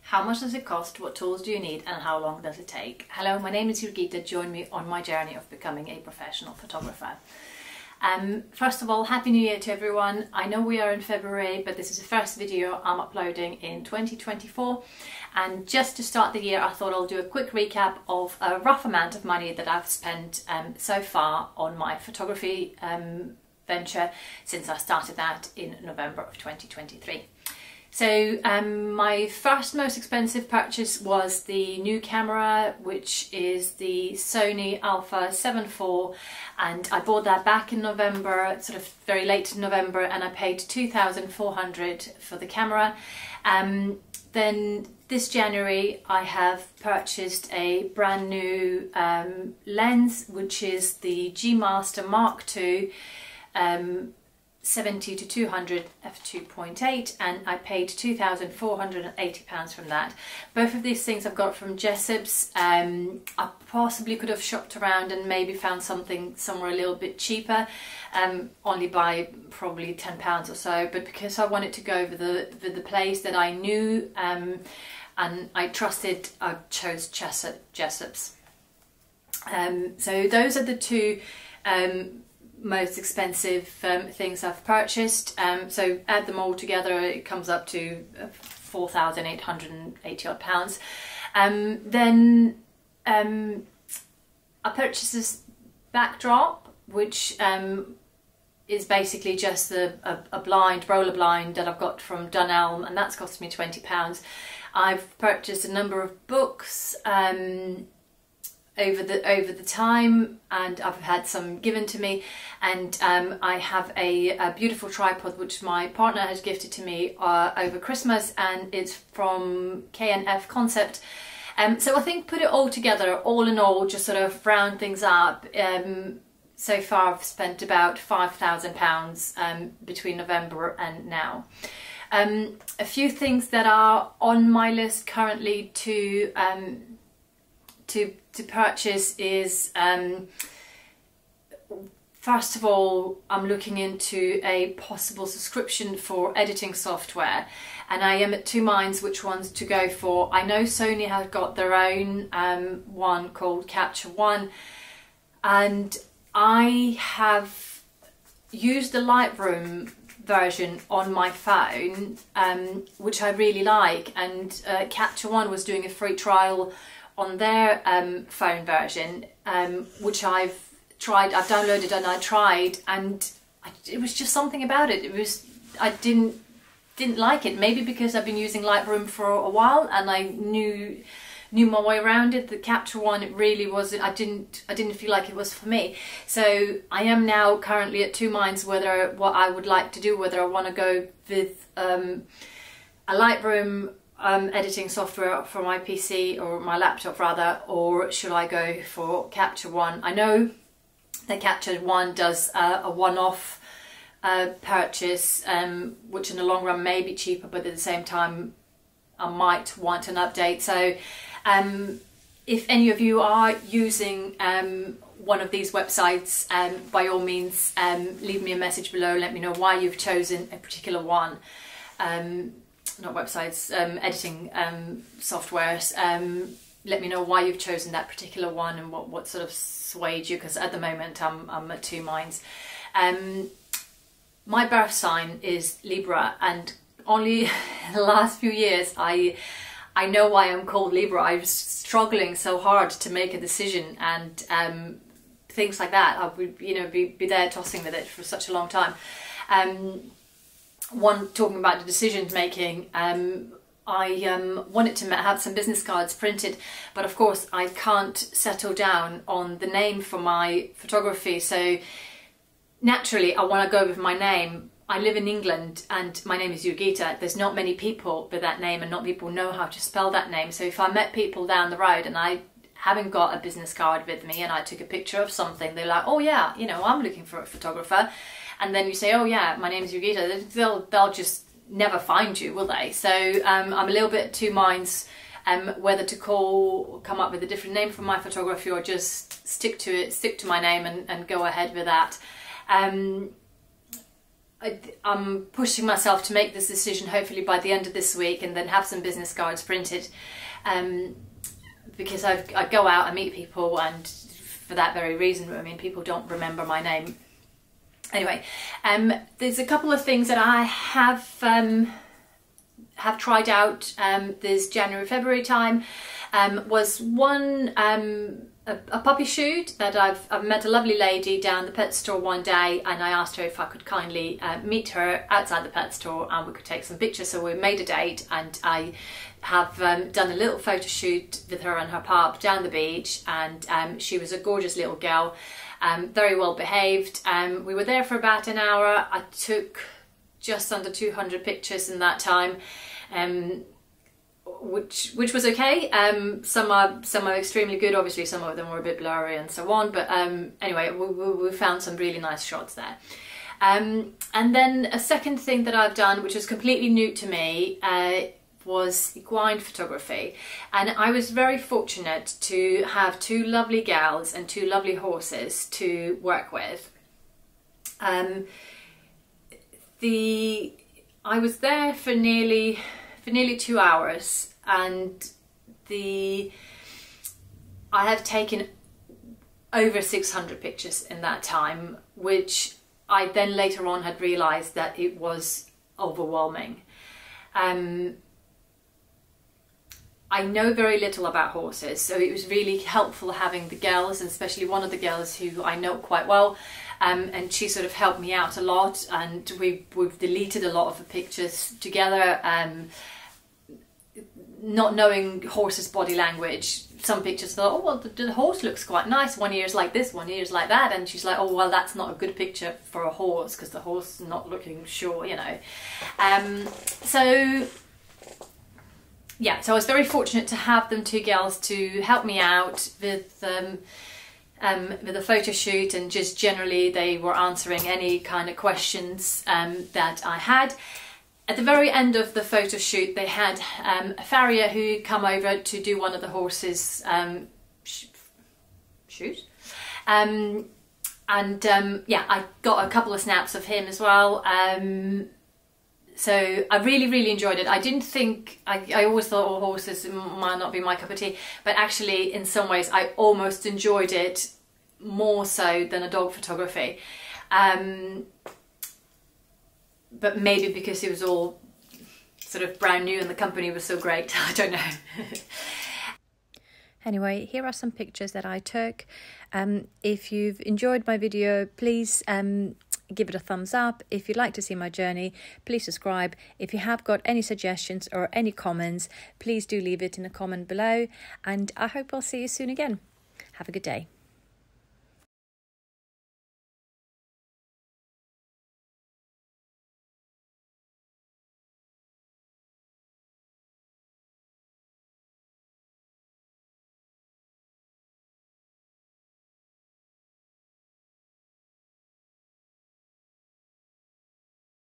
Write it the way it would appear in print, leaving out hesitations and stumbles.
How much does it cost? What tools do you need? And how long does it take? Hello, my name is Jurgita. Join me on my journey of becoming a professional photographer. First of all, Happy New Year to everyone. I know we are in February, but this is the first video I'm uploading in 2024. And just to start the year, I thought I'll do a quick recap of a rough amount of money that I've spent so far on my photography venture since I started that in November of 2023. So my first most expensive purchase was the new camera, which is the Sony Alpha 7 IV, and I bought that back in November, sort of very late in November, and I paid $2,400 for the camera. Then this January I have purchased a brand new lens, which is the G Master Mark II 70 to 200 f2.8, and I paid £2,480 from that. Both of these things I've got from Jessop's. I possibly could have shopped around and maybe found something somewhere a little bit cheaper, only by probably £10 or so, but because I wanted to go with the place that I knew and I trusted, I chose Jessop's. So those are the two most expensive things I've purchased. So add them all together, it comes up to £4,880 odd. Then I purchased this backdrop, which is basically just a roller blind that I've got from Dunelm, and that's cost me £20. I've purchased a number of books over the time, and I've had some given to me, and I have a beautiful tripod which my partner has gifted to me over Christmas, and it's from K&F Concept. So I think put it all together, all in all, just sort of round things up, so far I've spent about £5,000 between November and now. A few things that are on my list currently to purchase is, first of all, I'm looking into a possible subscription for editing software, and I am at two minds which ones to go for. I know Sony has got their own one called Capture One, and I have used the Lightroom version on my phone, which I really like, and Capture One was doing a free trial on their phone version, which I've downloaded and I tried, and it was just something about it. I didn't like it. Maybe because I've been using Lightroom for a while and I knew my way around it. The Capture One, it really wasn't. I didn't feel like it was for me. So I am now currently at two minds whether what I would like to do, whether I want to go with a Lightroom editing software for my PC, or my laptop rather, or should I go for Capture One. I know that Capture One does a one-off purchase, which in the long run may be cheaper, but at the same time I might want an update. So if any of you are using one of these websites, by all means leave me a message below, let me know why you've chosen a particular one. Not websites, editing softwares. Let me know why you've chosen that particular one and what sort of swayed you, because at the moment I'm at two minds. My birth sign is Libra, and only the last few years I know why I'm called Libra. I was struggling so hard to make a decision, and things like that. I would be there tossing with it for such a long time. Talking about the decision making, I wanted to have some business cards printed, but of course I can't settle down on the name for my photography, so naturally I want to go with my name. I live in England and my name is Jurgita. There's not many people with that name, and not people know how to spell that name. So if I met people down the road and I haven't got a business card with me and I took a picture of something, they're like, oh yeah, I'm looking for a photographer. And then you say, oh yeah, my name is Jurgita, they'll just never find you, will they? So I'm a little bit two minds whether to come up with a different name for my photography, or just stick to my name and go ahead with that. I'm pushing myself to make this decision hopefully by the end of this week, and then have some business cards printed, because I go out and meet people, and for that very reason, I mean, people don't remember my name. Anyway, there's a couple of things that I have tried out this January, February time. Was one a puppy shoot that I've met a lovely lady down the pet store one day, and I asked her if I could kindly meet her outside the pet store and we could take some pictures. So we made a date, and I have done a little photo shoot with her and her pup down the beach, and she was a gorgeous little girl, very well behaved. We were there for about an hour. I took just under 200 pictures in that time. Which was okay. Some are extremely good, obviously some of them were a bit blurry and so on, but anyway, we found some really nice shots there. And then a second thing that I've done, which is completely new to me, was equine photography, and I was very fortunate to have two lovely gals and two lovely horses to work with. I was there for nearly 2 hours, and I have taken over 600 pictures in that time, which I then later on had realised that it was overwhelming. I know very little about horses, so it was really helpful having the girls, and especially one of the girls who I know quite well, and she sort of helped me out a lot, and we've deleted a lot of the pictures together. Not knowing horses' body language, some pictures thought, oh well, the horse looks quite nice, one ear's like this, one ear's like that, and she's like, oh well, that's not a good picture for a horse because the horse is not looking sure, you know. So yeah, so I was very fortunate to have them two girls to help me out with the photo shoot, and just generally they were answering any kind of questions that I had. At the very end of the photo shoot, they had a farrier who come over to do one of the horses' shoot. Yeah, I got a couple of snaps of him as well. So I really enjoyed it. I didn't think, I always thought, oh, horses might not be my cup of tea, but actually in some ways I almost enjoyed it more so than a dog photography. But maybe because it was all sort of brand new and the company was so great, I don't know. Anyway, here are some pictures that I took. If you've enjoyed my video, please give it a thumbs up. If you'd like to see my journey, please subscribe. If you have got any suggestions or any comments, please do leave it in a comment below, and I hope I'll see you soon again. Have a good day.